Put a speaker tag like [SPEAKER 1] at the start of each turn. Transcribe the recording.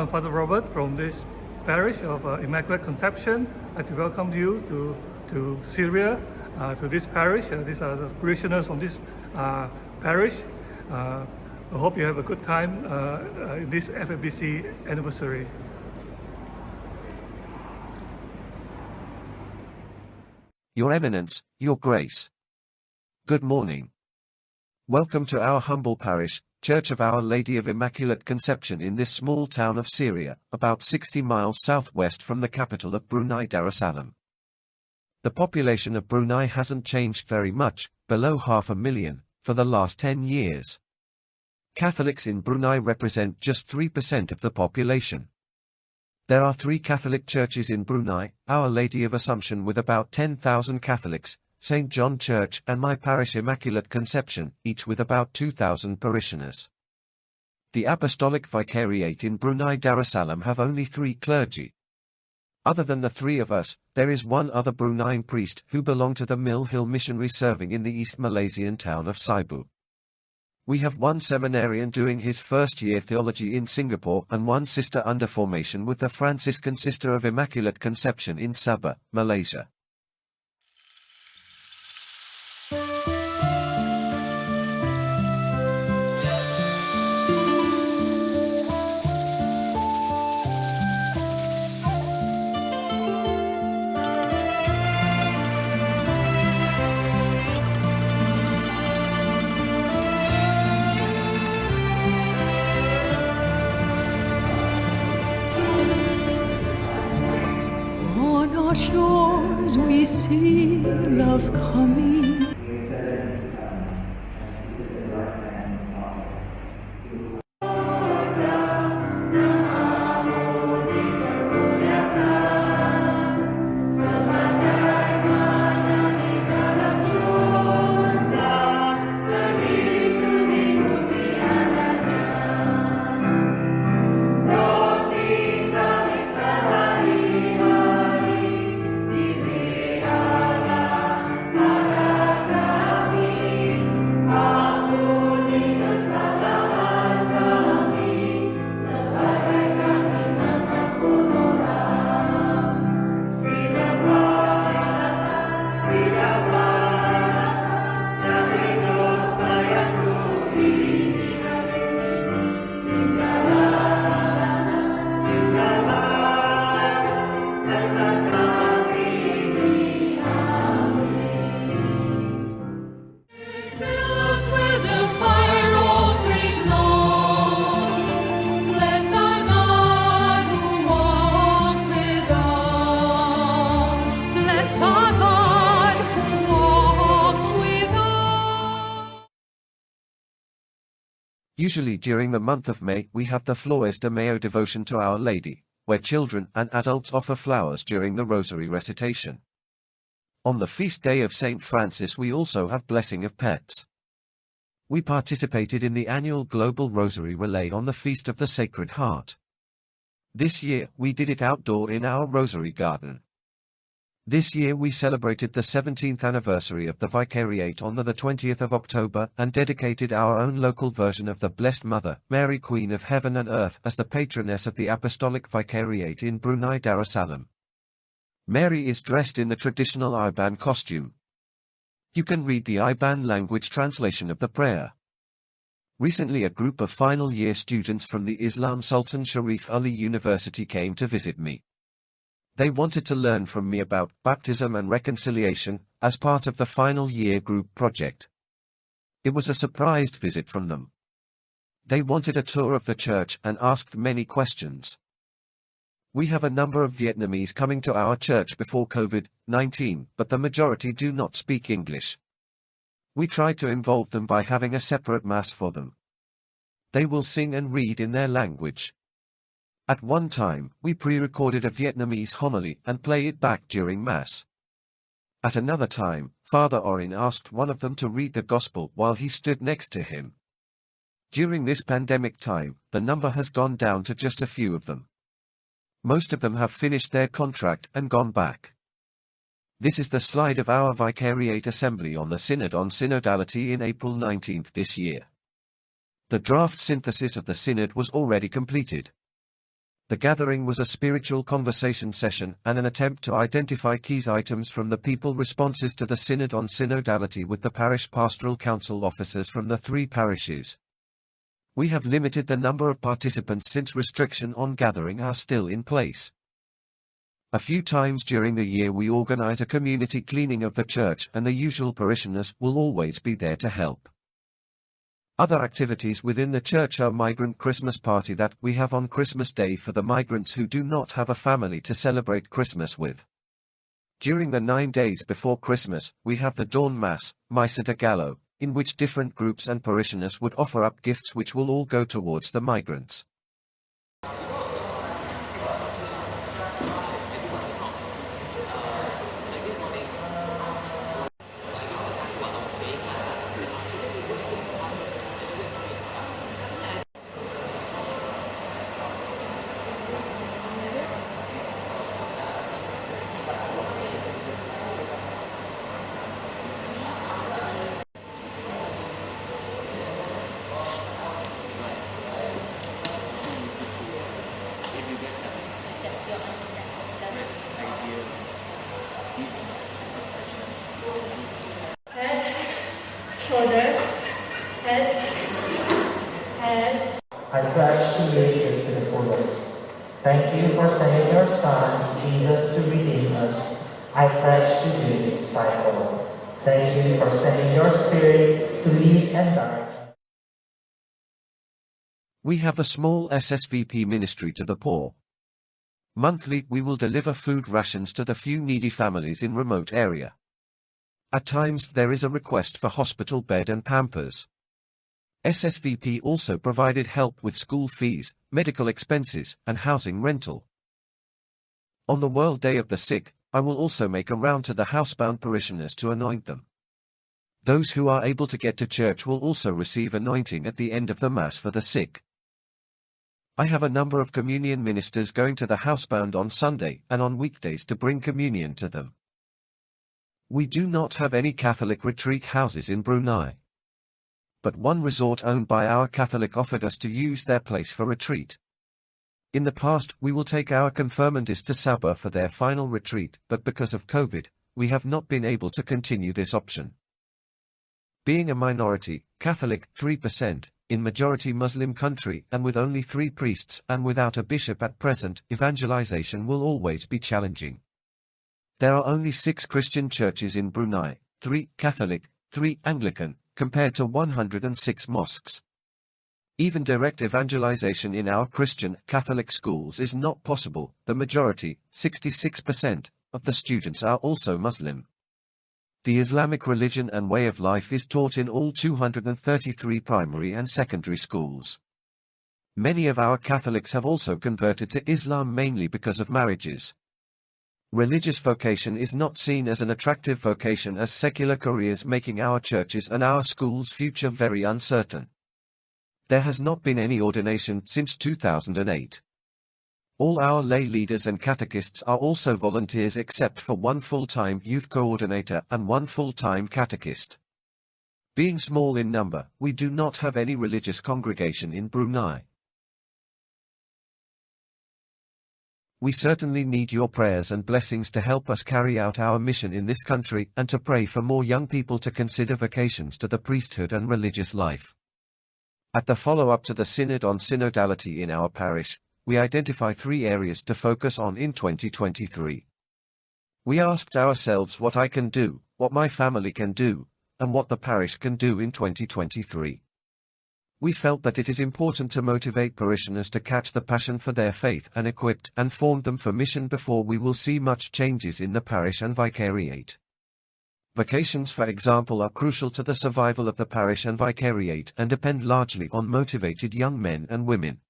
[SPEAKER 1] Father Robert from this parish of Immaculate Conception. I'd like to welcome you to Syria, to this parish. These are the parishioners from this parish. I hope you have a good time in this FABC anniversary.
[SPEAKER 2] Your Eminence, Your Grace. Good morning. Welcome to our humble parish, Church of Our Lady of Immaculate Conception in this small town of Syria, about 60 miles southwest from the capital of Brunei, Darussalam. The population of Brunei hasn't changed very much, below 500,000, for the last 10 years. Catholics in Brunei represent just 3% of the population. There are 3 Catholic churches in Brunei, Our Lady of Assumption with about 10,000 Catholics, St. John Church and my parish Immaculate Conception, each with about 2,000 parishioners. The Apostolic Vicariate in Brunei Darussalam have only 3 clergy. Other than the 3 of us, there is one other Bruneian priest who belonged to the Mill Hill missionary serving in the East Malaysian town of Cebu. We have one seminarian doing his first year theology in Singapore and one sister under formation with the Franciscan Sister of Immaculate Conception in Sabah, Malaysia.
[SPEAKER 3] On our shores we see love coming.
[SPEAKER 2] Usually during the month of May we have the Flores de Mayo devotion to Our Lady, where children and adults offer flowers during the rosary recitation. On the feast day of St. Francis we also have blessing of pets. We participated in the annual Global Rosary Relay on the Feast of the Sacred Heart. This year we did it outdoor in our rosary garden. This year we celebrated the 17th anniversary of the Vicariate on the 20th of October and dedicated our own local version of the Blessed Mother, Mary Queen of Heaven and Earth as the patroness of the Apostolic Vicariate in Brunei Darussalam. Mary is dressed in the traditional Iban costume. You can read the Iban language translation of the prayer. Recently a group of final year students from the Islam Sultan Sharif Ali University came to visit me. They wanted to learn from me about baptism and reconciliation, as part of the final year group project. It was a surprised visit from them. They wanted a tour of the church and asked many questions. We have a number of Vietnamese coming to our church before COVID-19, but the majority do not speak English. We try to involve them by having a separate mass for them. They will sing and read in their language. At one time, we pre-recorded a Vietnamese homily and play it back during Mass. At another time, Father Orin asked one of them to read the Gospel while he stood next to him. During this pandemic time, the number has gone down to just a few of them. Most of them have finished their contract and gone back. This is the slide of our Vicariate Assembly on the Synod on Synodality in April 19 this year. The draft synthesis of the Synod was already completed. The gathering was a spiritual conversation session and an attempt to identify key items from the people responses to the Synod on Synodality with the Parish Pastoral Council officers from the 3 parishes. We have limited the number of participants since restriction on gathering are still in place. A few times during the year we organize a community cleaning of the church and the usual parishioners will always be there to help. Other activities within the church are migrant Christmas party that we have on Christmas Day for the migrants who do not have a family to celebrate Christmas with. During the 9 days before Christmas, we have the Dawn Mass, Missa de Gallo, in which different groups and parishioners would offer up gifts which will all go towards the migrants.
[SPEAKER 4] Shoulder, head.
[SPEAKER 5] I pledge to live it to the fullest. Thank you for sending your Son, Jesus, to redeem us. I pledge to be his disciple. Thank you for sending your Spirit to lead and guide.
[SPEAKER 2] We have a small SSVP ministry to the poor. Monthly, we will deliver food rations to the few needy families in remote area. At times there is a request for hospital bed and pampers. SSVP also provided help with school fees, medical expenses, and housing rental. On the World Day of the Sick, I will also make a round to the housebound parishioners to anoint them. Those who are able to get to church will also receive anointing at the end of the Mass for the sick. I have a number of communion ministers going to the housebound on Sunday and on weekdays to bring communion to them. We do not have any Catholic retreat houses in Brunei. But one resort owned by our Catholic offered us to use their place for retreat. In the past, we will take our confirmandists to Sabah for their final retreat, but because of COVID, we have not been able to continue this option. Being a minority, Catholic, 3%, in majority Muslim country and with only 3 priests and without a bishop at present, evangelization will always be challenging. There are only 6 Christian churches in Brunei, 3 Catholic, 3 Anglican, compared to 106 mosques. Even direct evangelization in our Christian Catholic schools is not possible. The majority, 66%, of the students are also Muslim. The Islamic religion and way of life is taught in all 233 primary and secondary schools. Many of our Catholics have also converted to Islam mainly because of marriages. Religious vocation is not seen as an attractive vocation as secular careers, making our churches and our schools' future very uncertain. There has not been any ordination since 2008. All our lay leaders and catechists are also volunteers except for 1 full-time youth coordinator and 1 full-time catechist. Being small in number, we do not have any religious congregation in Brunei. We certainly need your prayers and blessings to help us carry out our mission in this country and to pray for more young people to consider vocations to the priesthood and religious life. At the follow-up to the Synod on Synodality in our parish, we identify 3 areas to focus on in 2023. We asked ourselves what I can do, what my family can do, and what the parish can do in 2023. We felt that it is important to motivate parishioners to catch the passion for their faith and equip and form them for mission before we will see much changes in the parish and vicariate. Vocations, for example, are crucial to the survival of the parish and vicariate and depend largely on motivated young men and women.